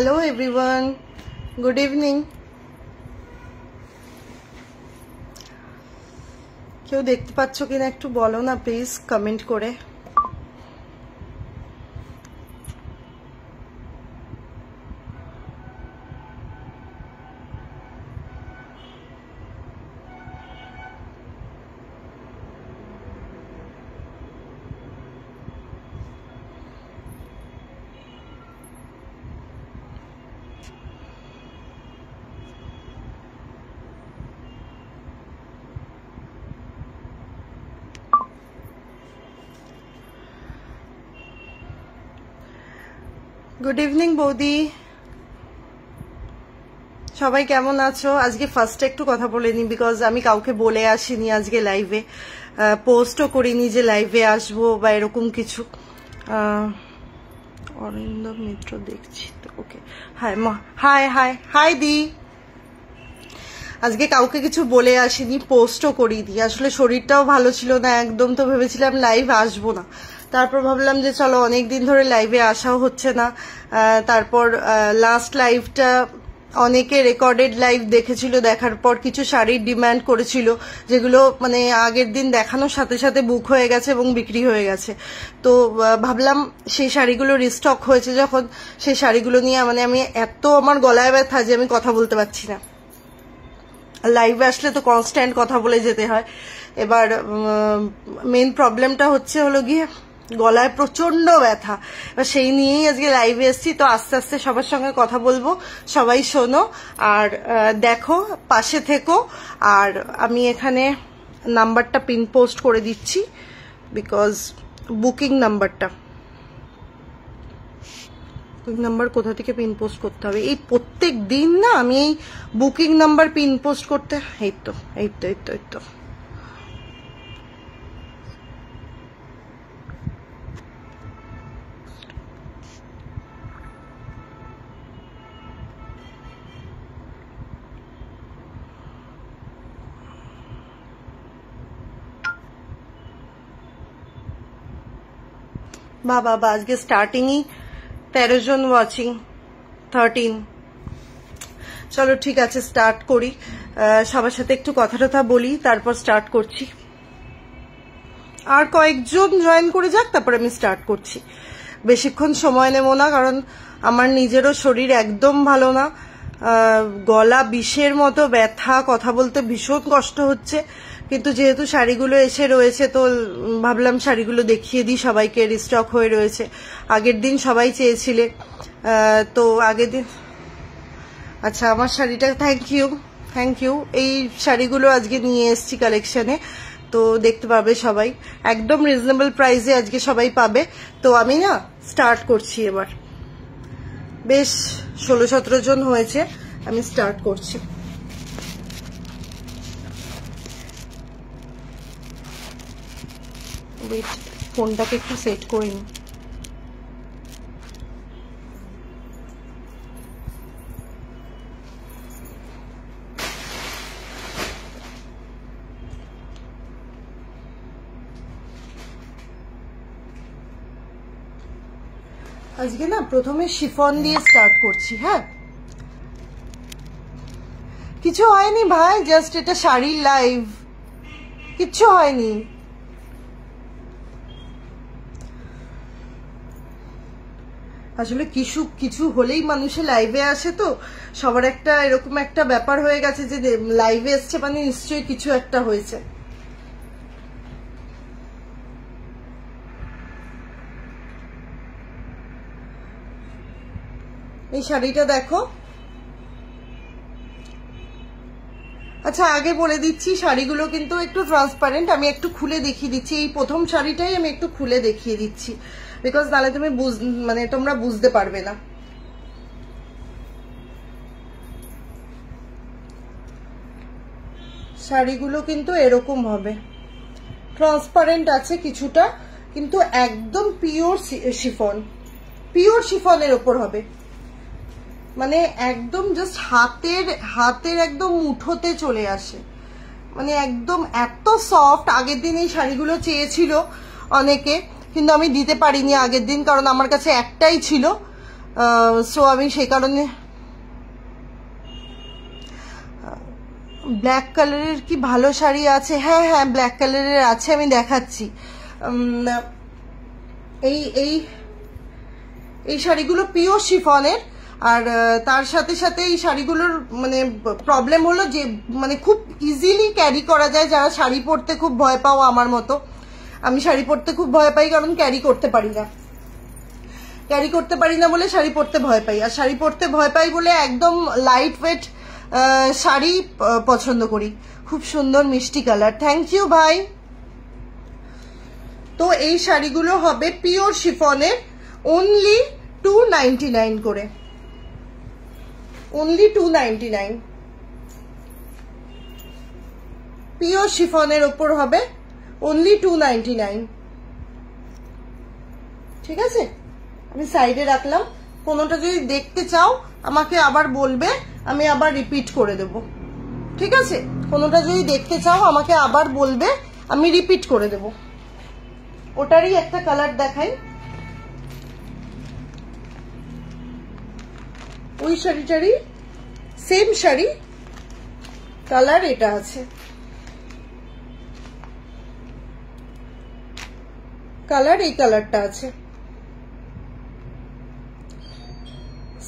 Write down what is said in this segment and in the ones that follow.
Hello everyone, good evening. কেউ দেখতে পাচ্ছ কিনা একটু বলো না প্লিজ কমেন্ট করে। গুড ইভিনিং বৌদি, সবাই কেমন আছো? আজকে ফার্স্টে একটু কথা বলে নি, বিকজ আমি কাউকে বলে আসিনি আজকে লাইভে, পোস্টও করিনি যে লাইভে আসবো বা এরকম কিছু। অরিন্দম মিত্র দেখছি তো, ওকে। হাই হাই হাই হাই দি। আজকে কাউকে কিছু বলে আসিনি, পোস্টও করিনি। আসলে শরীরটাও ভালো ছিল না একদম, তো ভেবেছিলাম লাইভ আসবো না। তারপর ভাবলাম যে চলো, অনেকদিন ধরে লাইভে আসাও হচ্ছে না। তারপর লাস্ট লাইভটা অনেকে রেকর্ডেড লাইভ দেখেছিল, দেখার পর কিছু শাড়ির ডিমান্ড করেছিল, যেগুলো মানে আগের দিন দেখানোর সাথে সাথে বুক হয়ে গেছে এবং বিক্রি হয়ে গেছে। তো ভাবলাম সেই শাড়িগুলো রিস্টক হয়েছে যখন, সেই শাড়িগুলো নিয়ে মানে আমি এত আমার গলায় ব্যথা যে আমি কথা বলতে পারছি না। লাইভে আসলে তো কনস্ট্যান্ট কথা বলে যেতে হয়। এবার মেইন প্রবলেমটা হলো গিয়ে গলায় প্রচন্ড ব্যথা। এবার সেই নিয়েই আজকে লাইভে এসেছি। তো আস্তে আস্তে সবার সঙ্গে কথা বলবো, সবাই শোনো আর দেখো, পাশে থেকো। আর আমি এখানে নাম্বারটা পিন পোস্ট করে দিচ্ছি, বিকজ বুকিং নাম্বার কোথা থেকে পিন পোস্ট করতে হবে? এই প্রত্যেক দিন না আমি এই বুকিং নাম্বার পিন পোস্ট করতে, এই তো বাবা, আজকে স্টার্টিংই 13 জন ওয়াচিং, 13। চলো ঠিক আছে, স্টার্ট করি। সবার সাথে একটু কথা বলি, তারপর স্টার্ট করছি। আর কয়েকজন জয়েন করে যাক, তারপর আমি স্টার্ট করছি। বেশিক্ষণ সময় নেব না, কারণ আমার নিজেরও শরীর একদম ভালো না। গলা বিষের মতো ব্যথা, কথা বলতে ভীষণ কষ্ট হচ্ছে। কিন্তু যেহেতু শাড়িগুলো এসে রয়েছে, তো ভাবলাম শাড়িগুলো দেখিয়ে দিই সবাইকে। রিস্টক হয়ে রয়েছে, আগের দিন সবাই চেয়েছিলে, তো আগের দিন। আচ্ছা, আমার শাড়িটা, থ্যাংক ইউ। এই শাড়িগুলো আজকে নিয়ে এসেছি কালেকশনে, তো দেখতে পাবে সবাই। একদম রিজনেবল প্রাইসে আজকে সবাই পাবে। তো আমি না স্টার্ট করছি এবার। বেশ 16-17 জন হয়েছে, আমি স্টার্ট করছি। ওয়েট, ফোনটাকে একটু সেট করে নিই। আজকে না প্রথমে শিফন দিয়ে স্টার্ট করছি। হ্যাঁ, কিছু হয়নি ভাই, জাস্ট এটা শাড়ির লাইভ, কিচ্ছু হয়নি। আসলে কিছু হলেই মানুষের লাইভে আসে, তো সবার একটা এরকম একটা ব্যাপার হয়ে গেছে যে লাইভে এসছে মানে নিশ্চয়ই কিছু একটা হয়েছে। এই শাড়িটা দেখো। আচ্ছা, আগে বলে দিচ্ছি, শাড়িগুলো কিন্তু একটু ট্রান্সপারেন্ট। আমি একটু খুলে দেখিয়ে দিচ্ছি, এই প্রথম শাড়িটাই আমি একটু খুলে দেখিয়ে দিচ্ছি, বিকজ নাহলে তুমি মানে তোমরা বুঝতে পারবে না। শাড়িগুলো কিন্তু এরকম হবে, ট্রান্সপারেন্ট আছে কিছুটা, কিন্তু একদম পিওর শিফনের ওপর হবে। মানে একদম জাস্ট হাতের একদম মুঠোতে চলে আসে, মানে একদম এত সফট। আগের দিন এই শাড়িগুলো চেয়েছিল অনেকে, কিন্তু আমি দিতে পারিনি আগের দিন, কারণ আমার কাছে একটাই ছিল। সো আমি সেই কারণে ব্ল্যাক কালারের কি ভালো শাড়ি আছে? হ্যাঁ হ্যাঁ ব্ল্যাক কালারের আছে, আমি দেখাচ্ছি। এই এই এই শাড়িগুলো পিওর শিফনের, আর তার সাথে সাথে এই শাড়িগুলোর মানে প্রবলেম হলো যে মানে খুব ইজিলি ক্যারি করা যায়। যারা শাড়ি পরতে খুব ভয় পাও আমার মতো, আমি শাড়ি পরতে খুব ভয় পাই কারণ ক্যারি করতে পারি না, ক্যারি করতে পারি না বলে শাড়ি পরতে ভয় পাই। আর শাড়ি পরতে ভয় পাই বলে একদম লাইট ওয়েট শাড়ি পছন্দ করি। খুব সুন্দর মিষ্টি কালার, থ্যাংক ইউ ভাই। তো এই শাড়িগুলো হবে পিওর শিফনের, অনলি 299 করে, অনলি 299। পিওর শিফনের ওপর হবে অনলি 299। ঠিক আছে, আমি সাইডে রাখলাম। কোনোটা যদি দেখতে চাও আমাকে আবার বলবে, আমি আবার রিপিট করে দেব। ঠিক আছে, কোনোটা যদি দেখতে চাও আমাকে আবার বলবে, আমি রিপিট করে দেব। ওটারই একটা কালার দেখাই। ওই শাড়িটারই সেম শাড়ি, কালার এটা আছে, কালার এই কালারটা আছে।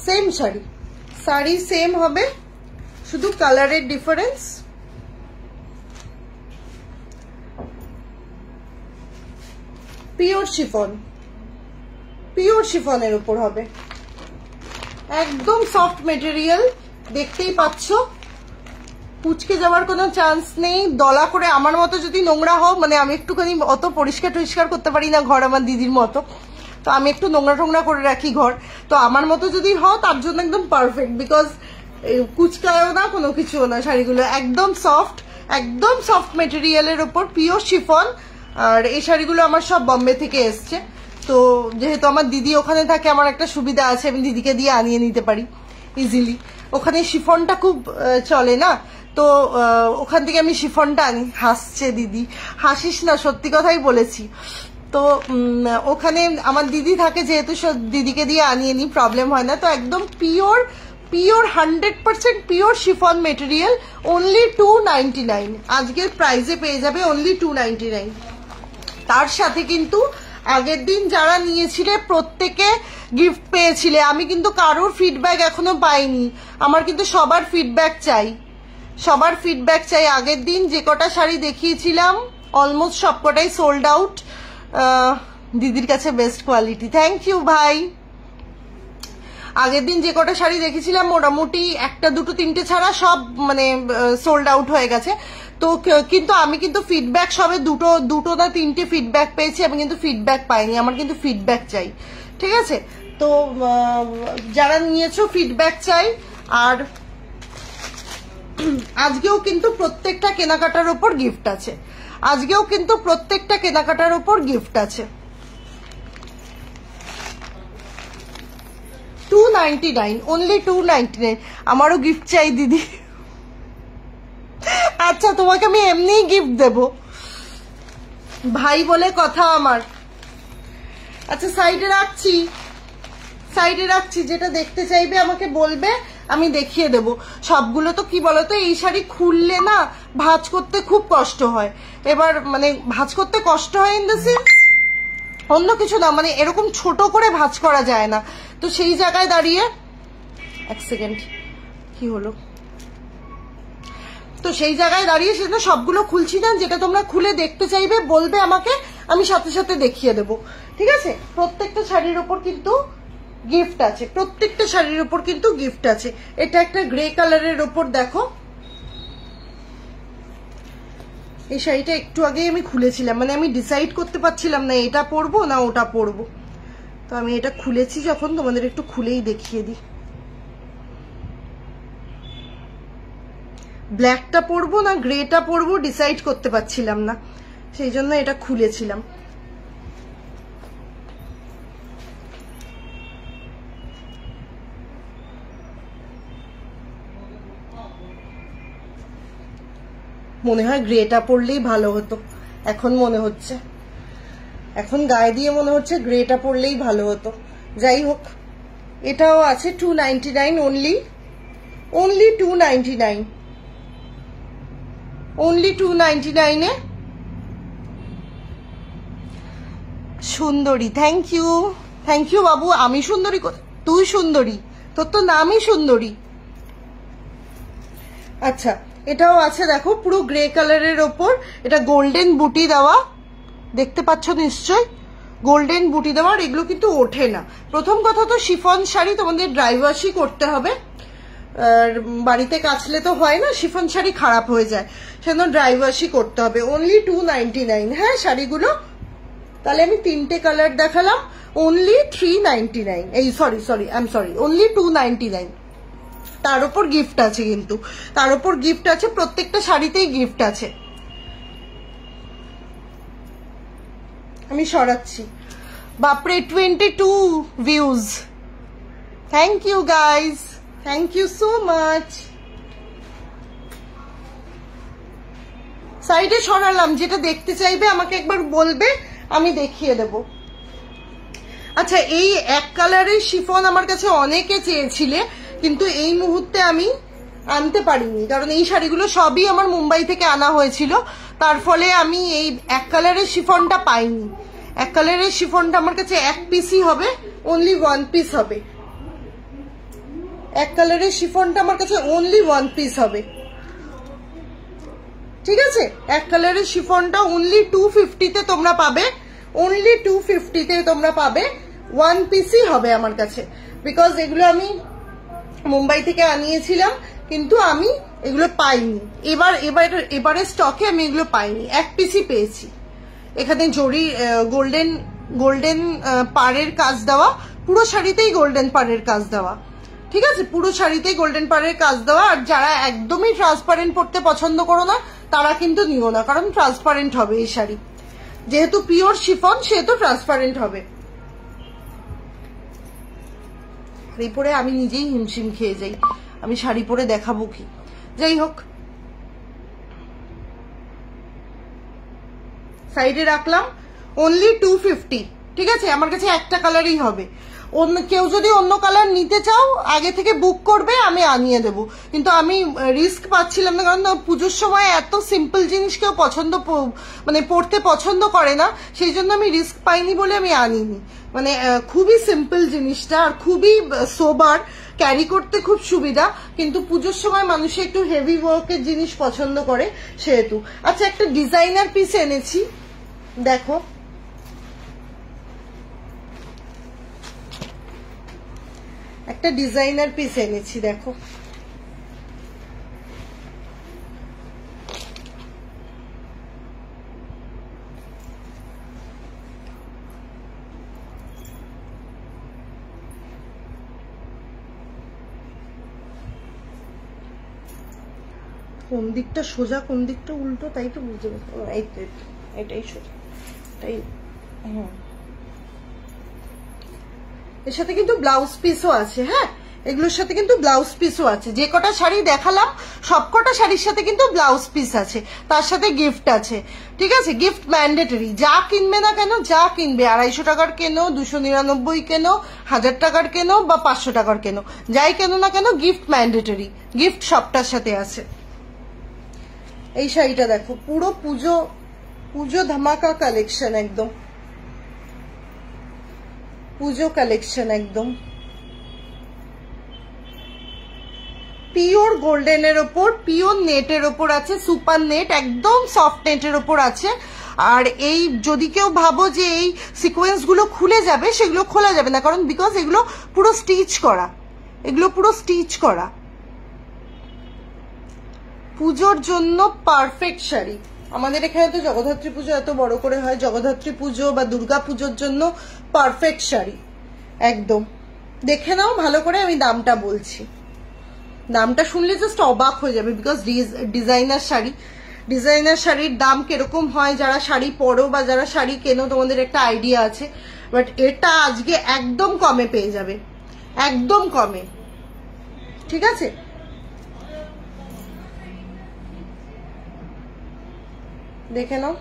সেম শাড়ি, শাড়ি সেম হবে, শুধু কালারের ডিফারেন্স। পিওর শিফন, পিওর শিফনের উপর হবে, একদম সফট মেটেরিয়াল, দেখতেই পাচ্ছ, কুচকে যাওয়ার কোনো চান্স নেই। দলা করে আমার মতো যদি নোংরা হও, মানে আমি একটুখানি অত পরিষ্কার টরিষ্কার করতে পারি না ঘর আমার দিদির মতো, তো আমি একটু নোংরা টোংরা করে রাখি ঘর, তো আমার মতো যদি হও তার জন্য একদম পারফেক্ট, বিকজ কুচকায়ও না কোনো কিছুও না। শাড়িগুলো একদম সফট মেটেরিয়ালের ওপর পিওর শিফন। আর এই শাড়িগুলো আমার সব বম্বে থেকে এসছে, তো যেহেতু আমার দিদি ওখানে থাকে আমার একটা সুবিধা আছে, আমি দিদিকে দিয়ে আনিয়ে নিতে পারি ইজিলি। ওখানে শিফনটা খুব চলে না, তো ওখান থেকে আমি শিফনটা আনি। হাসছে দিদি, হাসিস না, সত্যি কথাই বলেছি। তো ওখানে আমার দিদি থাকে যেহেতু, দিদিকে দিয়ে আনিয়ে নি, প্রবলেম হয় না। তো একদম pure 100% pure chiffon material, only 299। আজকের প্রাইসে পেয়ে যাবে অনলি 299। তার সাথে কিন্তু আগের দিন যারা নিয়েছিলে প্রত্যেকে গিফট পেয়েছিলে। আমি কিন্তু কারোর ফিডব্যাক এখনো পাইনি, আমার কিন্তু সবার ফিডব্যাক চাই, সবার ফিডব্যাক চাই। আগের দিন যে কটা শাড়ি দেখিয়েছিলাম অলমোস্ট সবকটাই সোল্ড আউট। দিদির কাছে বেস্ট কোয়ালিটি, থ্যাংক ইউ ভাই। আগের দিন যে কটা শাড়ি দেখেছিলাম মোটামুটি একটা দুটো তিনটে ছাড়া সব মানে সোল্ড আউট হয়ে গেছে। তো কিন্তু আমি কিন্তু ফিডব্যাক সবে দুটো না তিনটে ফিডব্যাক পেয়েছি, আমি কিন্তু ফিডব্যাক পাইনি, আমার কিন্তু ফিডব্যাক চাই। ঠিক আছে, তো যারা নিয়েছো ফিডব্যাক চাই। আর আজকেও কিন্তু প্রত্যেকটা কেনাকাটার উপর গিফট আছে, আজকেও কিন্তু প্রত্যেকটা কেনাকাটার উপর গিফট আছে। 299, অনলি 299। আমারও গিফট চাই দিদি। আচ্ছা, তোমাকে আমি এমনিই গিফট দেব, ভাই বলে কথা আমার। আচ্ছা সাইডে রাখছি, সাইডে রাখছি, যেটা দেখতে চাইবে আমাকে বলবে, আমি দেখিয়ে দেব। সবগুলো তো কি বলতো, এই শাড়ি খুললে না ভাঁজ করতে খুব কষ্ট হয়। এবার মানে ভাঁজ করতে কষ্ট হয় ইন দ্য সেন্স, অন্য কিছু না, মানে এরকম ছোট করে ভাঁজ করা যায় না। তো সেই জায়গায় দাঁড়িয়ে, এক সেকেন্ড, কি হলো, তো সেই জায়গায় দাঁড়িয়ে সেটা সবগুলো খুলছি না, যেটা তোমরা খুলে দেখতে চাইবে বলবে আমাকে, আমি সাথে সাথে দেখিয়ে দেবো। ঠিক আছে, প্রত্যেকটা শাড়ির ওপর কিন্তু গিফট আছে, প্রত্যেকটা শাড়ির ওপর কিন্তু গিফট আছে। এটা একটা গ্রে কালারের ওপর দেখো, এই শাড়িটা একটু আগেই আমি খুলেছিলাম, মানে আমি ডিসাইড করতে পারছিলাম না এটা পরবো না ওটা পরবো, তো আমি এটা খুলেছি যখন, তোমাদের একটু খুলেই দেখিয়ে দিই। ব্ল্যাকটা পরবো না গ্রেটা পরবো ডিসাইড করতে পারছিলাম না, সেই জন্য এটা খুলেছিলাম। মনে হয় গ্রেটা পরলেই ভালো হতো, এখন মনে হচ্ছে, এখন গায়ে দিয়ে মনে হচ্ছে গ্রেটা পরলেই ভালো হতো। যাই হোক, এটাও আছে 299 অনলি, অনলি 299, অনলি 299 এ। সুন্দরী, থ্যাংক ইউ, থ্যাংক ইউ বাবু। আমি সুন্দরী? তুই সুন্দরী, তোর তো নামই সুন্দরী। আচ্ছা, এটাও আছে দেখো, পুরো গ্রে কালারের ওপর, এটা গোল্ডেন বুটি দেওয়া, দেখতে পাচ্ছ নিশ্চয়, গোল্ডেন বুটি দেওয়া। আর এগুলো কিন্তু ওঠে না। প্রথম কথা তো শিফন শাড়ি তোমাদের ড্রাই ওয়াশই করতে হবে, আর বাড়িতে কাচলে তো হয় না, শিফন শাড়ি খারাপ হয়ে যায়, সেজন্য ড্রাই ওয়াশই করতে হবে। অনলি 299। হ্যাঁ শাড়িগুলো, তাহলে আমি 3টে কালার দেখালাম, অনলি 399, এই sorry I am sorry, only 299। তার উপর গিফট আছে, কিন্তু তার উপর গিফট আছে, প্রত্যেকটা শাড়িতেই গিফট আছে। আমি সরাচ্ছি। বাপরে 22 views, thank you guys, thank you so much. সাইডে সরালাম, যেটা দেখতে চাইবে আমাকে একবার বলবে, আমি দেখিয়ে দেব। আচ্ছা, এই এক কালারের শিফন আমার কাছে অনেকে চেয়েছিলে, কিন্তু এই মুহূর্তে আমি আনতে পারিনি, কারণ এই শাড়িগুলো সবই আমার মুম্বাই থেকে আনা হয়েছিল, তার ফলে আমি এই এক কালারের শিফনটা পাইনি। এক কালারের শিফনটা আমার কাছে এক পিসই হবে, অনলি 1 পিস হবে। এক কালারের শিফনটা আমার কাছে অনলি 1 পিস হবে, ঠিক আছে? এক কালারের শিফনটা অনলি 250-তে তোমরা পাবে, অনলি 250-তে তোমরা পাবে, 1 পিসই হবে আমার কাছে, বিকজ এগুলো আমি মুম্বাই থেকে আনিয়েছিলাম, কিন্তু আমি এগুলো পাইনি। এবারে স্টকে আমি এগুলো পাইনি, 1 পিসই পেয়েছি। এখানে জরি গোল্ডেন পাড়ের কাজ দেওয়া, পুরো শাড়িতেই গোল্ডেন পাড়ের কাজ দেওয়া, ঠিক আছে? পুরো শাড়িতেই গোল্ডেন পাড়ের কাজ দেওয়া। আর যারা একদমই ট্রান্সপারেন্ট পরতে পছন্দ করো না, তারা কিন্তু নিও না, কারণ ট্রান্সপারেন্ট হবে এই শাড়ি, যেহেতু পিওর শিফন সেহেতু ট্রান্সপারেন্ট হবে। শাড়ি পরে আমি নিজেই হিমশিম খেয়ে যাই, আমি শাড়ি পরে দেখাবো কি? যাই হোক, সাইডে রাখলাম, অনলি 250, ঠিক আছে? আমার কাছে একটা কালারই হবে। কেউ যদি অন্য কালার নিতে চাও আগে থেকে বুক করবে, আমি আনিয়ে দেব, কিন্তু আমি রিস্ক পাচ্ছিলাম না, কারণ পুজোর সময় এত সিম্পল জিনিস কেউ পড়তে পছন্দ করে না, সেই জন্য আমি রিস্ক পাইনি বলে আমি আনিনি। মানে খুবই সিম্পল জিনিসটা, আর খুবই সোবার, ক্যারি করতে খুব সুবিধা, কিন্তু পুজোর সময় মানুষ একটু হেভি ওয়ার্কের জিনিস পছন্দ করে সেহেতু। আচ্ছা, একটা ডিজাইনার পিস এনেছি, দেখো, একটা ডিজাইনার পিস এনেছি, দেখো। কোন দিকটা সোজা কোন দিকটা উল্টো তাই তো বুঝতে পারছি। এটাই সোজা, তাই। এর সাথে কিন্তু ব্লাউজ পিসও আছে। হ্যাঁ, এগুলোর সাথে কিন্তু ব্লাউজ পিসও আছে। যে কটা শাড়ি দেখালাম সব কটা শাড়ির সাথে কিন্তু ব্লাউজ পিস আছে, তার সাথে গিফট আছে, ঠিক আছে? গিফট ম্যান্ডেটরি, যা কিনবে না কেন, যা কিনবে, 250 টাকার কেনো, 299 কেনো, 1000 টাকার কেনো বা 500 টাকার কেনো, যাই কেনো না কেন, গিফট ম্যান্ডেটরি, গিফট সবটার সাথে আছে। এই শাড়িটা দেখো, পুরো পুজো ধামাকা কালেকশন, একদম পুজো কালেকশন, একদম পিওর গোল্ডেনের ওপর, পিওর নেটের ওপর আছে, সুপার নেট, একদম সফট নেটের ওপর আছে। আর এই যদি কেউ ভাবো যে এই সিকোয়েন্স গুলো খুলে যাবে, সেগুলো খোলা যাবে না, কারণ বিকজ এগুলো পুরো স্টিচ করা, এগুলো পুরো স্টিচ করা। পুজোর জন্য পারফেক্ট শাড়ি। আমাদের এখানে তো জগদ্ধাত্রী পুজো এত বড় করে হয়, জগদ্ধাত্রী পুজো বা দুর্গা পুজোর জন্য পারফেক্ট শাড়ি, একদম। দেখে নাও ভালো করে, আমি দামটা বলছি, দামটা শুনলে জাস্ট অবাক হয়ে যাবে, বিকজ ডিজাইনার শাড়ি, ডিজাইনার শাড়ির দাম কিরকম হয়, যারা শাড়ি পরো বা যারা শাড়ি কেনো তোমাদের একটা আইডিয়া আছে, বাট এটা আজকে একদম কমে পেয়ে যাবে, একদম কমে, ঠিক আছে? দেখে নাও,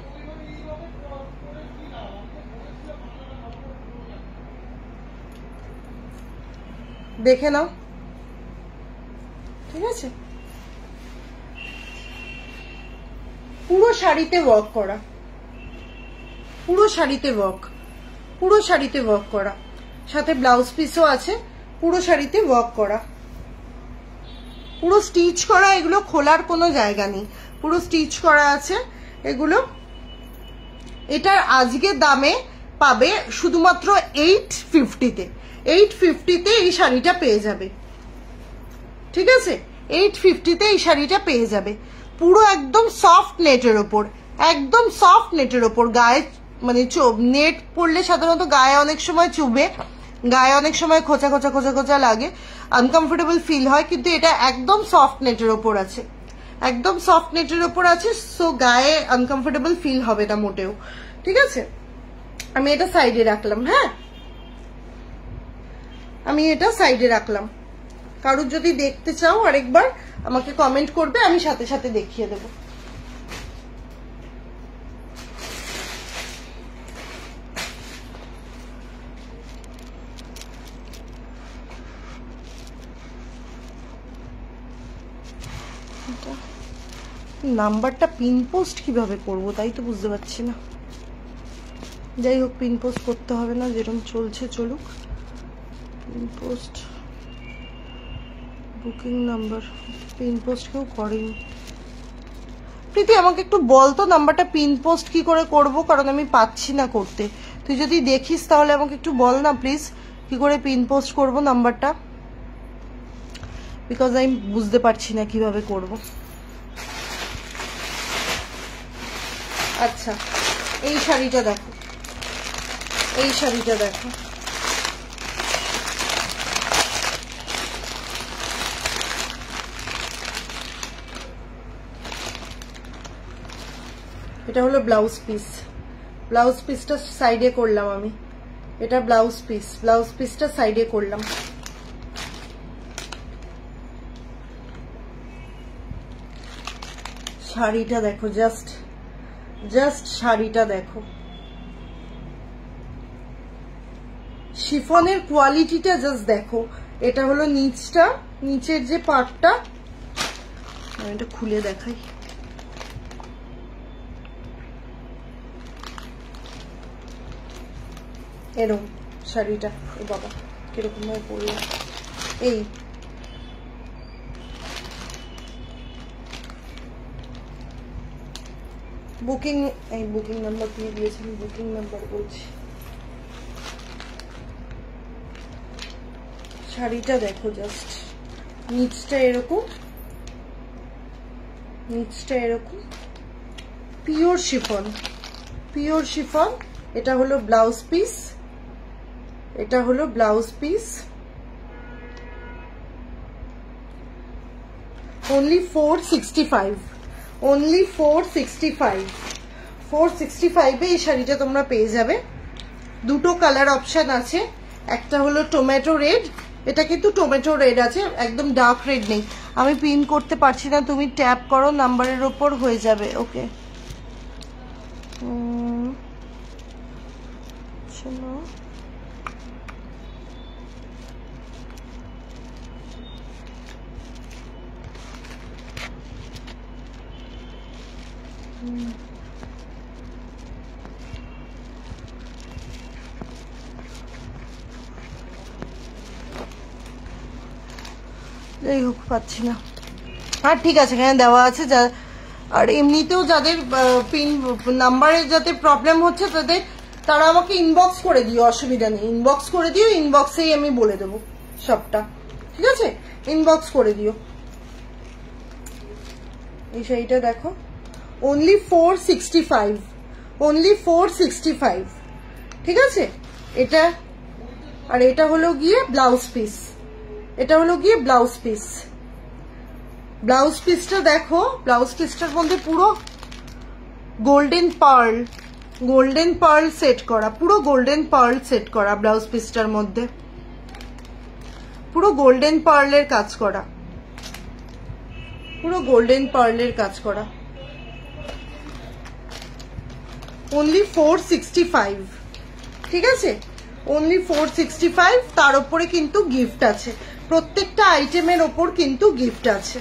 দেখে নাও, ঠিক আছে? পুরো শাড়িতে ওয়ার্ক করা, পুরো শাড়িতে ওয়ার্ক, পুরো শাড়িতে ওয়ার্ক করা, সাথে ব্লাউজ পিসও আছে, পুরো শাড়িতে ওয়ার্ক করা, পুরো স্টিচ করা। এগুলো খোলার কোনো জায়গা নেই, পুরো স্টিচ করা আছে এগুলো। এটার আজকের দামে পাবে শুধুমাত্র 850-তে। 850-তে এই শাড়িটা পেয়ে যাবে, ঠিক আছে? 850-তে এই শাড়িটা পেয়ে যাবে। পুরো একদম সফট নেটের ওপর, একদম সফট নেটের ওপর। গায়ে মানে নেট পরলে সাধারণত গায়ে অনেক সময় চুবে, গায়ে অনেক সময় খোঁচা খোঁচা খোঁচা খোঁচা লাগে, আনকমফোর্টেবল ফিল হয়, কিন্তু এটা একদম সফট নেটের ওপর আছে, একদম সফট নেটের ওপর আছে। সো গায়ে আনকমফোর্টেবল ফিল হবে না মোটেও, ঠিক আছে? আমি এটা সাইডে রাখলাম। হ্যাঁ, আমি এটা সাইডে রাখলাম। কারুর যদি দেখতে চাও আরেকবার আমাকে কমেন্ট করবে, আমি সাথে সাথে দেখিয়ে দেব। নাম্বারটা পিন পোস্ট কিভাবে করব তাই তো বুঝতে পারছি না। যাই হোক, পিন পোস্ট করতে হবে না, যেরকম চলছে চলুক। Pin post, booking number, pin post কেউ করেনি। প্রীতি আমাকে একটু বলতো নাম্বারটা পিন পোস্ট কি করে করব, কারণ আমি পাচ্ছি না করতে। তুই যদি দেখিস তাহলে আমাকে একটু বল না প্লিজ, কি করে পিন পোস্ট করব নাম্বারটা, বিকজ আমি বুঝতে পারছি না কিভাবে করব। আচ্ছা, এই শাড়িটা দেখো, এই শাড়িটা দেখো, এটা হলো ব্লাউজ পিস। ব্লাউজ পিসটা সাইডে করলাম আমি, এটা ব্লাউজ পিস, ব্লাউজ পিসটা সাইডে করলাম। শাড়িটা দেখো, জাস্ট শাড়িটা দেখো, শিফনের কোয়ালিটিটা জাস্ট দেখো। এটা হলো নিচটা, নিচের যে পার্টটা, আমি এটা খুলে দেখাই। এরকম শাড়িটা, এ বাবা কিরকম ভাবে পরলাম। এই বুকিং, এই বুকিং নাম্বার দিয়ে দিয়েছেন, বুকিং নাম্বার বলছি। শাড়িটা দেখো, জাস্ট নিচটা এরকম, নিচটা এরকম, পিওর শিফন, পিওর শিফন। এটা হলো ব্লাউজ পিস, এটা হলো ব্লাউজ পিস। only 465, only 465, 465 এ এই শাড়িটা তোমরা পেয়ে যাবে। দুটো কালার অপশন আছে, একটা হলো টমেটো রেড, এটা কিন্তু টমেটো রেড আছে, একদম ডার্ক রেড নেই। আমি পিন করতে পারছি না, তুমি ট্যাপ করো নাম্বারের ওপর, হয়ে যাবে। ওকে, চলো যাই হোক, পাচ্ছি না। হ্যাঁ ঠিক আছে, এখানে দেওয়া আছে। যা আর এমনিতেও যাদের পিন নাম্বারে যাতে প্রবলেম হচ্ছে তারা আমাকে ইনবক্স করে দিও, অসুবিধা নেই, ইনবক্স করে দিও, ইনবক্সেই আমি বলে দেবো সবটা, ঠিক আছে? ইনবক্স করে দিও। এই শাড়িটা দেখো, only 465, only 465, ঠিক আছে? এটা আর এটা হলো গিয়ে ব্লাউজ পিস, এটা হলো গিয়ে ব্লাউজ পিস। ব্লাউজ পিসটা দেখো, ব্লাউজ পিসটার মধ্যে পুরো golden pearl, golden pearl set করা, পুরো গোল্ডেন পার্ল সেট করা ব্লাউজ পিসটার মধ্যে, পুরো গোল্ডেন পার্লের কাজ করা, পুরো গোল্ডেন পার্লের কাজ করা। only 465, ঠিক আছে? only 465, তার উপরে কিন্তু গিফট আছে। প্রত্যেকটা আইটেমের ওপর কিন্তু গিফট আছে,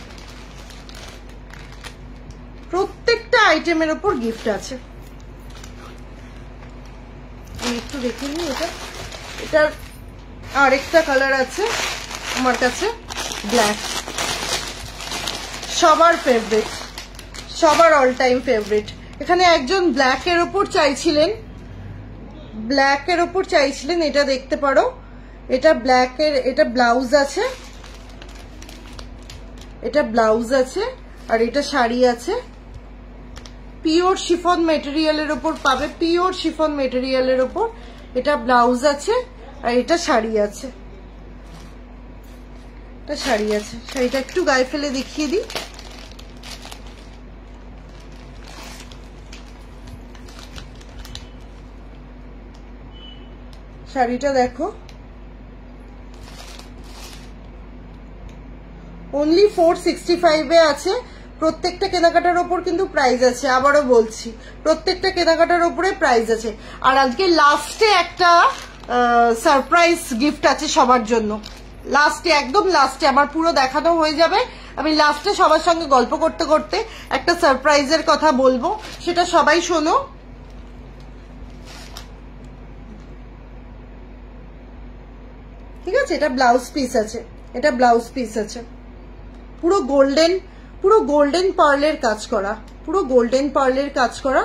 প্রত্যেকটা আইটেমের ওপর গিফট আছে। একটু দেখে নিই এটা, এটার আরেকটা কালার আছে আমার কাছে, ব্ল্যাক, সবার ফেভারিট, সবার অল টাইম ফেভারিট। এখানে একজন ব্ল্যাকের ওপর চাইছিলেন, ব্ল্যাকের ওপর চাইছিলেন, এটা দেখতে পারো, এটা ব্ল্যাকের, এটা ব্লাউজ আছে, এটা ব্লাউজ আছে, আর এটা শাড়ি আছে। পিওর শিফন মেটেরিয়ালের ওপর পাবে, পিওর শিফন মেটেরিয়ালের ওপর এটা ব্লাউজ আছে, আর এটা শাড়ি আছে, এটা শাড়ি আছে। শাড়িটা একটু গায়ে ফেলে দেখিয়ে দিই। শাড়িটা দেখো, অনলি 465 এ আছে। প্রত্যেকটা কেনাকাটার ওপর কিন্তু প্রাইস আছে, আবারও বলছি প্রত্যেকটা কেনাকাটার ওপরে প্রাইস আছে। আর আজকে লাস্টে একটা সারপ্রাইজ গিফট আছে সবার জন্য, লাস্টে, একদম লাস্টে, আমার পুরো দেখানো হয়ে যাবে, আমি লাস্টে সবার সঙ্গে গল্প করতে করতে একটা সারপ্রাইজের কথা বলবো, সেটা সবাই শোনো। ঠিক আছে, এটা ব্লাউজ পিস আছে, এটা ব্লাউজ পিস আছে, পুরো গোল্ডেন, পুরো গোল্ডেন পার্লের কাজ করা, পুরো গোল্ডেন পার্লের কাজ করা,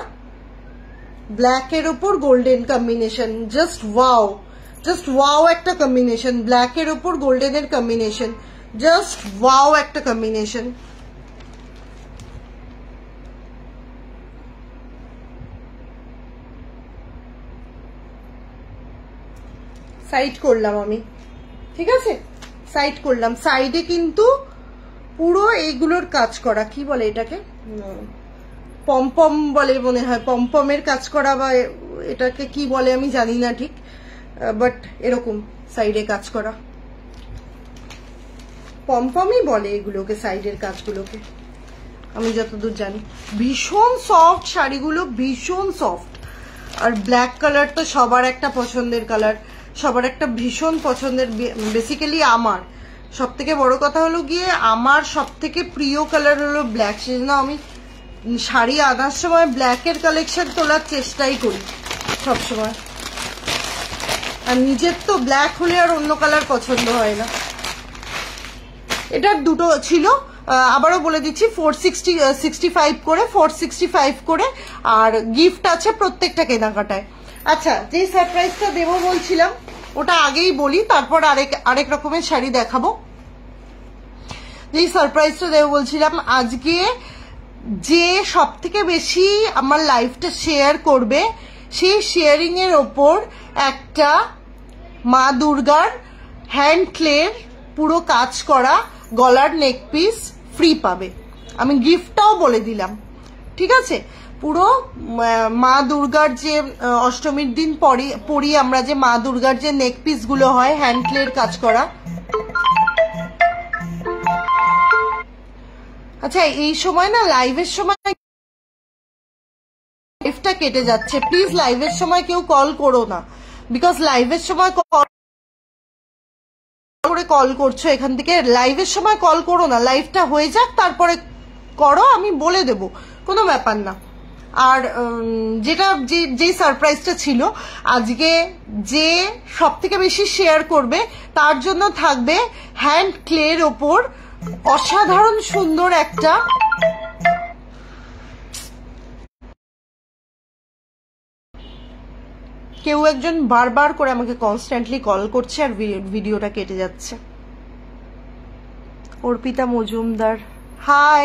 ব্ল্যাকের ওপর গোল্ডেন কম্বিনেশন, জাস্ট ওয়াও একটা কম্বিনেশন, ব্ল্যাকের ওপর গোল্ডেনের কম্বিনেশন, জাস্ট ওয়াও একটা কম্বিনেশন। সাইড করলাম আমি, ঠিক আছে, সাইড করলাম। সাইডে কিন্তু পুরো এইগুলোর কাজ করা, কি বলে এটাকে, পমপম বলে মনে হয়, পমপমের কাজ করা, বা এটাকে কি বলে আমি জানি না ঠিক, বাট এরকম সাইডে কাজ করা, পমপমই বলে এগুলোকে, সাইডের কাজগুলোকে আমি যতদূর জানি। ভীষণ সফট শাড়িগুলো, ভীষণ সফট। আর ব্ল্যাক কালার তো সবার একটা পছন্দের কালার, সবার একটা ভীষণ পছন্দের, বেসিক্যালি আমার সব থেকে বড় কথা হলো গিয়ে আমার সব থেকে প্রিয় কালার হলো ব্ল্যাক, সেজন্য আমি শাড়ি আনার সময় ব্ল্যাকের কালেকশন তোলার চেষ্টাই করি সবসময়। আর নিজের তো ব্ল্যাক হলে আর অন্য কালার পছন্দ হয় না। এটার দুটো ছিল, আবারও বলে দিচ্ছি, 465 করে, 465 করে, আর গিফট আছে প্রত্যেকটা কেনাকাটায়। আচ্ছা, যে সারপ্রাইজটা দেবো বলছিলাম ওটা আগেই বলি, তারপর আরেক রকমের শাড়ি দেখাবো। যে সারপ্রাইজটা দেবো বলছিলাম, আজকে যে সব থেকে বেশি আমার লাইফটা শেয়ার করবে, সেই শেয়ারিং এর ওপর একটা মা দুর্গার হ্যান্ড ক্লের পুরো কাজ করা গলার নেক পিস ফ্রি পাবে। আমি গিফটটাও বলে দিলাম, ঠিক আছে। পুরো মা দুর্গার যে অষ্টমীর দিন পরি আমরা, যে মা দুর্গার যে নেক পিস গুলো হয় হ্যান্ড ক্লের কাজ করা। আচ্ছা, এই সময় না, লাইভের সময় লাইভটা কেটে যাচ্ছে, প্লিজ লাইভের সময় কেউ কল করো না, বিকজ লাইভের সময় কল করছো এখান থেকে, লাইভের সময় কল করো না, লাইভটা হয়ে যাক তারপরে করো, আমি বলে দেব, কোনো ব্যাপার না। আর যেটা যে সারপ্রাইজটা ছিল, আজকে যে সব থেকে বেশি শেয়ার করবে তার জন্য থাকবে হ্যান্ড ক্লের ওপর অসাধারণ সুন্দর একটা কেউ একজন বারবার করে আমাকে কনস্ট্যান্টলি কল করছে আর ভিডিওটা কেটে যাচ্ছে। অর্পিতা মজুমদার, হাই।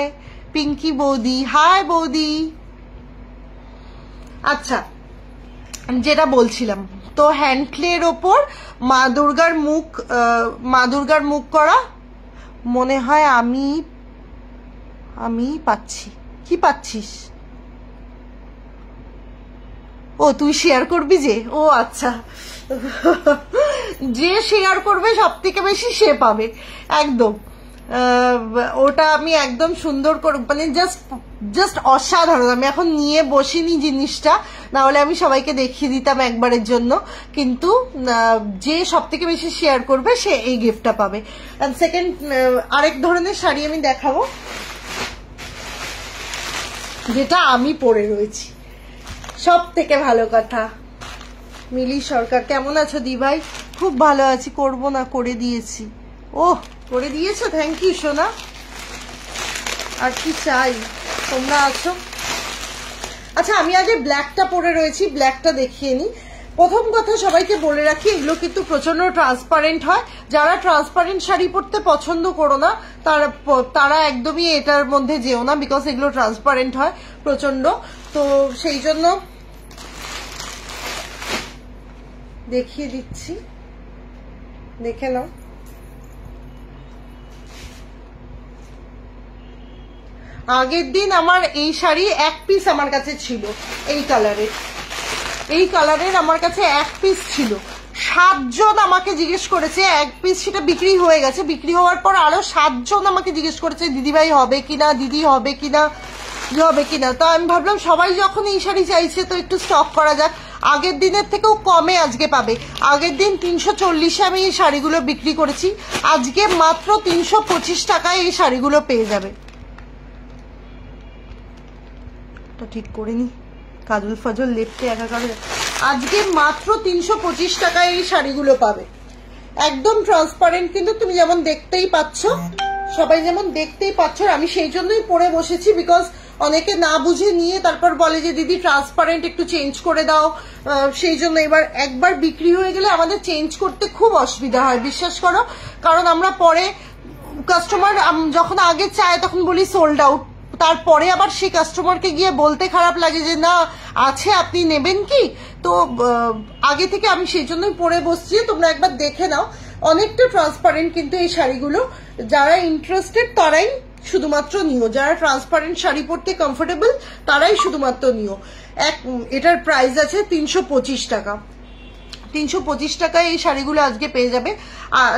পিঙ্কি বৌদি, হাই বৌদি। আচ্ছা, যেটা বলছিলাম, তো হ্যান্ড ক্লের ওপর মা দুর্গার মুখ করা, মনে হয় আমি পাচ্ছি। কি পাচ্ছিস? ও, তুই শেয়ার করবি যে, ও আচ্ছা, যে শেয়ার করবে সব থেকে বেশি সে পাবে, একদম। ওটা আমি একদম সুন্দর করে মানে জাস্ট অসাধারণ। আমি এখন নিয়ে বসিনি জিনিসটা, না হলে আমি সবাইকে দেখিয়ে দিতাম একবারের জন্য, কিন্তু যে সব থেকে বেশি শেয়ার করবে সে এই গিফটটা পাবে। এন্ড সেকেন্ড আরেক ধরনের শাড়ি আমি দেখাবো, যেটা আমি পরে রয়েছি। সব থেকে ভালো কথা, মিলি সরকার কেমন আছো দি ভাই? খুব ভালো আছি, করবো না করে দিয়েছি। ওহ করে দিয়েছো, থ্যাংক ইউ সোনা। আর কি চাই, তোমরা আছো। আচ্ছা আমি আগে ব্ল্যাকটা পরে রয়েছি, ব্ল্যাকটা দেখিয়ে নি। প্রথম কথা সবাইকে বলে রাখি, এগুলো কিন্তু প্রচন্ড ট্রান্সপারেন্ট হয়। যারা ট্রান্সপারেন্ট শাড়ি পরতে পছন্দ করো না তারা একদমই এটার মধ্যে যেও না, বিকজ এগুলো ট্রান্সপারেন্ট হয় প্রচন্ড। তো সেই জন্য দেখিয়ে দিচ্ছি, দেখে নাও। আগের দিন আমার এই শাড়ি এক পিস আমার কাছে ছিল, এই কালারের আমার কাছে এক পিস ছিল। 7 জন আমাকে জিজ্ঞেস করেছে, এক পিস সেটা বিক্রি হয়ে গেছে, বিক্রি হওয়ার পর আরো 7 জন আমাকে জিজ্ঞেস করেছে দিদিভাই হবে কিনা, দিদি হবে কিনা, হবে কিনা। তো আমি ভাবলাম সবাই যখন এই শাড়ি চাইছে তো একটু স্টক করা যাক। আগের দিনের থেকেও কমে আজকে পাবে। আগের দিন 340-এ আমি এই শাড়িগুলো বিক্রি করেছি, আজকে মাত্র 325 টাকায় এই শাড়িগুলো পেয়ে যাবে। ঠিক করে নি, কাজল ফাজল লেপটে একাকার। আজকে মাত্র 325 টাকায় এই শাড়িগুলো পাবে, একদম ট্রান্সপারেন্ট। কিন্তু তুমি যেমন দেখতেই পাচ্ছ, সবাই যেমন দেখতেই পাচ্ছ, আমি সেই জন্যই পরে বসেছি, বিকজ অনেকে না বুঝে নিয়ে তারপর বলে যে দিদি ট্রান্সপারেন্ট একটু চেঞ্জ করে দাও। সেই জন্য এবার একবার বিক্রি হয়ে গেলে আমাদের চেঞ্জ করতে খুব অসুবিধা হয়, বিশ্বাস করো। কারণ আমরা পরে কাস্টমার যখন আগে চায় তখন বলি সোল্ড আউট, তারপরে আবার সেই কাস্টমারকে গিয়ে বলতে খারাপ লাগে যে না আছে, আপনি নেবেন কি। তো আগে থেকে আমি সেই জন্যই পরে বসছি, তোমরা একবার দেখে নাও। অনেকটা ট্রান্সপারেন্ট কিন্তু এই শাড়িগুলো, যারা ইন্টারেস্টেড তারাই শুধুমাত্র নিও, যারা ট্রান্সপারেন্ট শাড়ি পরতে কমফোর্টেবল তারাই শুধুমাত্র নিও। এটার প্রাইস আছে 325 টাকা। 325 টাকায় এই শাড়িগুলো আজকে পেয়ে যাবে।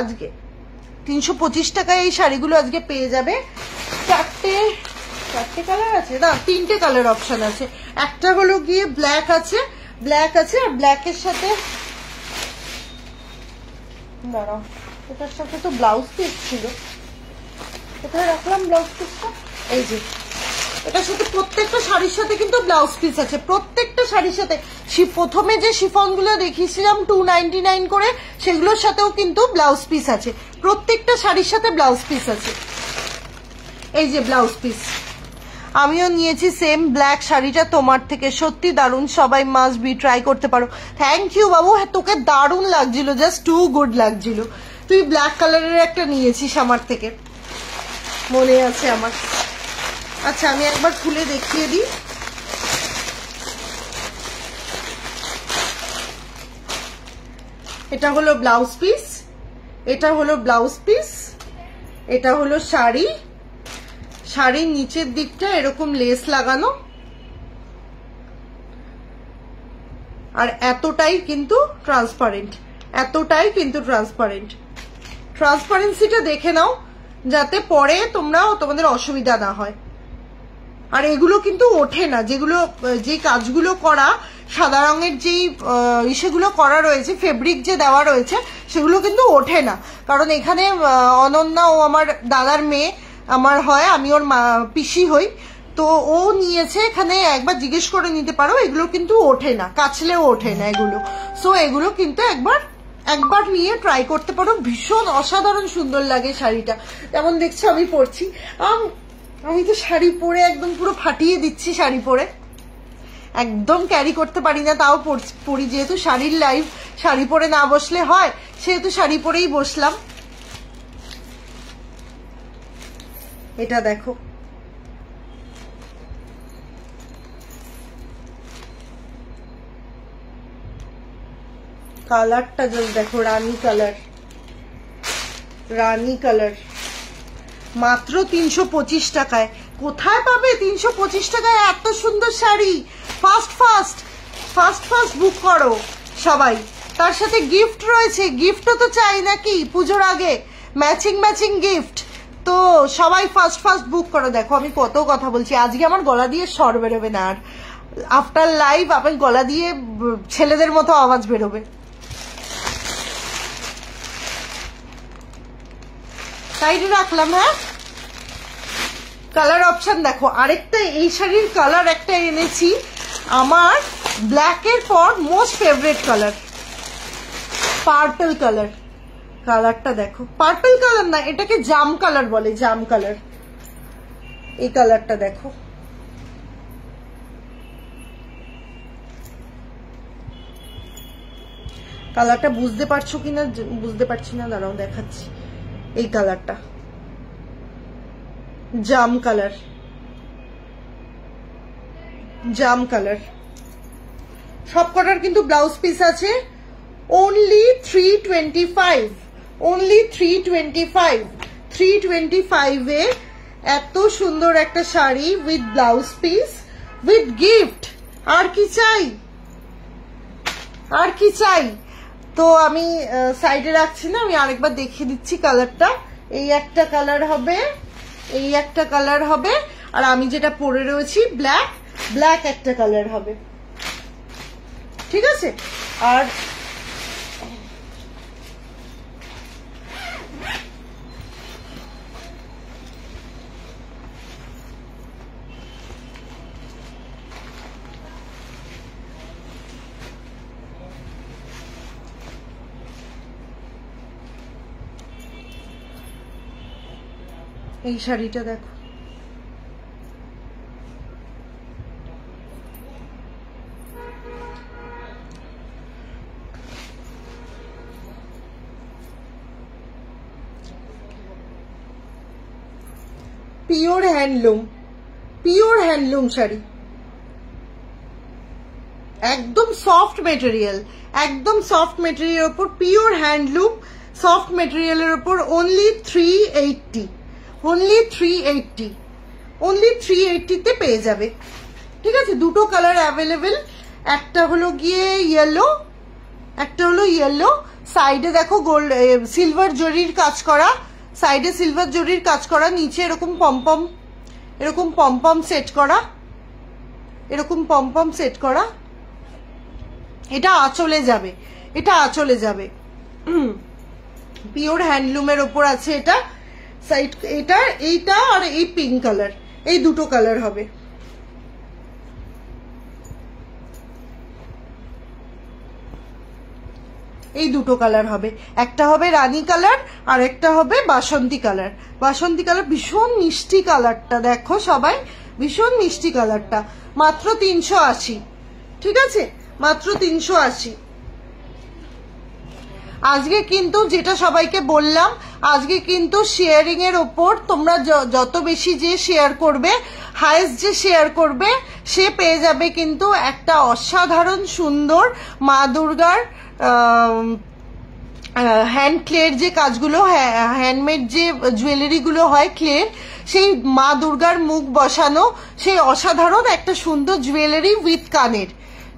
আজকে 325 টাকায় এই শাড়িগুলো আজকে পেয়ে যাবে। চারটে কালার আছে না, 3টে কালার অপশন আছে। একটা হলো গিয়ে ব্ল্যাক আছে, আর ব্ল্যাকের সাথে দাঁড়াও, এটার সাথে তো ব্লাউজ পিস ছিল, কোথায় রাখলাম ব্লাউজ পিসটা? এই যে এটার সাথে প্রত্যেকটা শাড়ির সাথে কিন্তু ব্লাউজ পিস আছে, প্রত্যেকটা শাড়ির সাথে। প্রথমে যে শিফন গুলো দেখিয়েছিলাম 299 করে, সেগুলোর সাথেও কিন্তু ব্লাউজ পিস আছে, প্রত্যেকটা শাড়ির সাথে ব্লাউজ পিস আছে। এই যে ব্লাউজ পিস, আমিও নিয়েছি সেম ব্ল্যাক শাড়িটা তোমার থেকে, সত্যি দারুণ, সবাই মাস্ট বি ট্রাই করতে পারো। থ্যাংক ইউ বাবু, হ্যাঁ তোকে দারুণ লাগছিল, জাস্ট টু গুড লাগছিল। তুই ব্ল্যাক কালারের একটা নিয়েছিস আমার থেকে, মনে আছে আমার। আচ্ছা আমি একবার খুলে দেখিয়ে দিই। এটা হলো ব্লাউজ পিস, এটা হলো ব্লাউজ পিস, এটা হলো শাড়ি। শাড়ির নিচের দিকটা এরকম লেস লাগানো, আর এতটাই কিন্তু ট্রান্সপারেন্ট, এতটাই কিন্তু ট্রান্সপারেন্ট। ট্রান্সপারেন্সিটা দেখে নাও যাতে পরে তোমাদের অসুবিধা না হয়। আর এগুলো কিন্তু ওঠে না, যে কাজগুলো করা, সাদা রঙের যেই ইসেগুলো করা রয়েছে, ফেব্রিক যে দেওয়া রয়েছে, সেগুলো কিন্তু ওঠে না। কারণ এখানে অনন্যা ও আমার দাদার মেয়ে আমার হয়, আমি ওর পিসি হই, তো ও নিয়েছে, এখানে একবার জিজ্ঞেস করে নিতে পারো। এগুলো কিন্তু ওঠে না, কাচলেও ওঠে না এগুলো। সো এগুলো কিন্তু একবার নিয়ে ট্রাই করতে পারো, ভীষণ অসাধারণ সুন্দর লাগে শাড়িটা। যেমন দেখছো আমি পরছি, আমি তো শাড়ি পরে একদম পুরো ফাটিয়ে দিচ্ছি, শাড়ি পরে একদম ক্যারি করতে পারি না, তাও পরি, যেহেতু শাড়ির লাইফ, শাড়ি পরে না বসলে হয়, সেহেতু শাড়ি পরেই বসলাম। এটা দেখো, কালারটা জাস্ট দেখো, রানী কালার, মাত্র 325 টাকায়। কোথায় পাবে 325 টাকায় এত সুন্দর শাড়ি? ফাস্ট বুক করো সবাই। তার সাথে গিফট রয়েছে, গিফটও তো চাই নাকি পুজোর আগে, ম্যাচিং গিফট। তো সবাই ফার্স্ট ফার্স্ট বুক করো। দেখো আমি কত কথা বলছি, আজকে আমার গলা দিয়ে স্বর বেরোবে না, আর আফটার লাইভ আমার গলা দিয়ে ছেলেদের মতো আওয়াজ বেরোবে। সাইডে রাখলাম। হ্যাঁ, কালার অপশন দেখো, আরেকটা এই শাড়ির কালার একটা এনেছি, আমার ব্ল্যাকের পর most favourite colour, purple colour. কালারটা দেখো, পার্পল কালার না, এটাকে জাম কালার বলে, জাম কালার। এই কালারটা দেখো, কালারটা বুঝতে পারছো কিনা বুঝতে পারছি না, দাঁড়াও দেখাচ্ছি। এই কালারটা জাম কালার, জাম কালার। সব কটার কিন্তু ব্লাউজ পিস আছে, only 325, only 325, 325 এ এত সুন্দর একটা sari with blouse piece with gift. আর কি চাই, আর কি চাই? তো আমি সাইডে রাখছি না, আমি আরেকবার দেখিয়ে দিচ্ছি কালারটা। এই একটা কালার হবে, এই একটা কালার হবে, আর আমি যেটা পরে রয়েছি ব্ল্যাক, ব্ল্যাক একটা কালার হবে, ঠিক আছে? আর এই শাড়িটা দেখো, pure handloom, pure handloom sari, একদম সফট মেটেরিয়াল, একদম সফট মেটেরিয়ালের উপর পিওর হ্যান্ডলুম, সফট মেটেরিয়ালের উপর অনলি 380, অনলি 380, অনলি 380 তে পেয়ে যাবে, ঠিক আছে? দুটো কালার অ্যাভেলেবেল, একটা হলো গিয়ে ইয়েলো, একটা হলো ইয়েলো। সাইডে দেখো গোল্ড সিলভার জরির কাজ করা, সাইডে সিলভার জরির কাজ করা, নিচে এরকম পমপম, এরকম পমপম সেট করা, এরকম পমপম সেট করা। এটা আঁচলে যাবে, এটা আঁচলে যাবে, পিওর হ্যান্ডলুমের ওপর আছে এটা। সাইড এটা, এইটা আর এই পিঙ্ক কালার, এই দুটো কালার হবে। এই দুটো কালার হবে, একটা হবে রানী কালার আর একটা হবে বাসন্তী কালার। বাসন্তী কালার ভীষণ মিষ্টি কালারটা, দেখো সবাই, ভীষণ মিষ্টি কালারটা। মাত্র 380, ঠিক আছে? মাত্র 380। আজকে কিন্তু যেটা সবাইকে বললাম, আজকে কিন্তু শেয়ারিং এর ওপর তোমরা যত বেশি যে শেয়ার করবে, হাইয়েস্ট যে শেয়ার করবে, সে পেয়ে যাবে কিন্তু একটা অসাধারণ সুন্দর মা দুর্গার হ্যান্ড ক্লের যে কাজগুলো, হ্যান্ডমেড যে জুয়েলারিগুলো হয় ক্লের, সেই মা দুর্গার মুখ বসানো সেই অসাধারণ একটা সুন্দর জুয়েলারি উইথ কানের,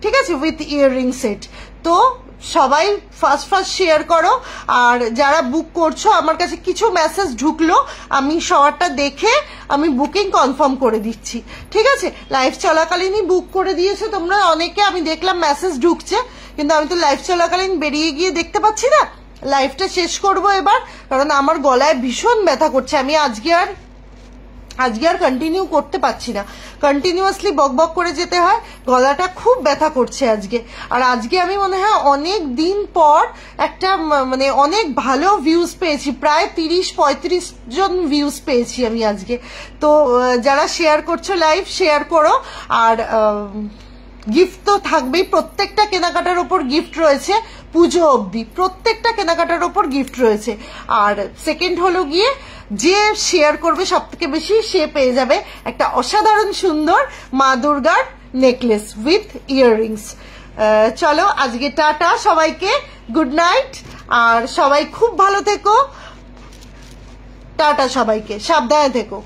ঠিক আছে, উইথ ইয়াররিং সেট। তো সবাই ফার্স্ট ফার্স্ট শেয়ার করো। আর যারা বুক করছো, আমার কাছে কিছু মেসেজ ঢুকলো, আমি সবারটা দেখে আমি বুকিং কনফার্ম করে দিচ্ছি, ঠিক আছে? লাইভ চলাকালীনই বুক করে দিয়েছো তোমরা অনেকে, আমি দেখলাম মেসেজ ঢুকছে, কিন্তু আমি তো লাইভ চলাকালীন বেরিয়ে গিয়ে দেখতে পাচ্ছি না। লাইভটা শেষ করবো এবার, কারণ আমার গলায় ভীষণ ব্যথা করছে। আমি আজকে আর কন্টিনিউ করতে পারছি না, কন্টিনিউয়াসলি বকবক করে যেতে হয়, গলাটা খুব ব্যথা করছে আজকে। আর আজকে আমি মনে হয় অনেক দিন পর একটা মানে অনেক ভালো ভিউজ পেয়েছি, প্রায় 30-35 জন ভিউজ পেয়েছি আমি আজকে। তো যারা শেয়ার করছো লাইভ, শেয়ার করো। আর গিফট তো থাকবেই, প্রত্যেকটা কেনাকাটার ওপর গিফট রয়েছে পুজো অবধি, প্রত্যেকটা কেনাকাটার ওপর গিফট রয়েছে। আর সেকেন্ড হলো গিয়ে যে শেয়ার করবে সব থেকে বেশি, সে পেয়ে যাবে একটা অসাধারণ সুন্দর মা দুর্গার নেকলেস উইথ ইয়াররিংস। চলো আজকে টাটা সবাইকে, গুড নাইট, আর সবাই খুব ভালো থেকো, টাটা সবাইকে, সাবধানে থেকো।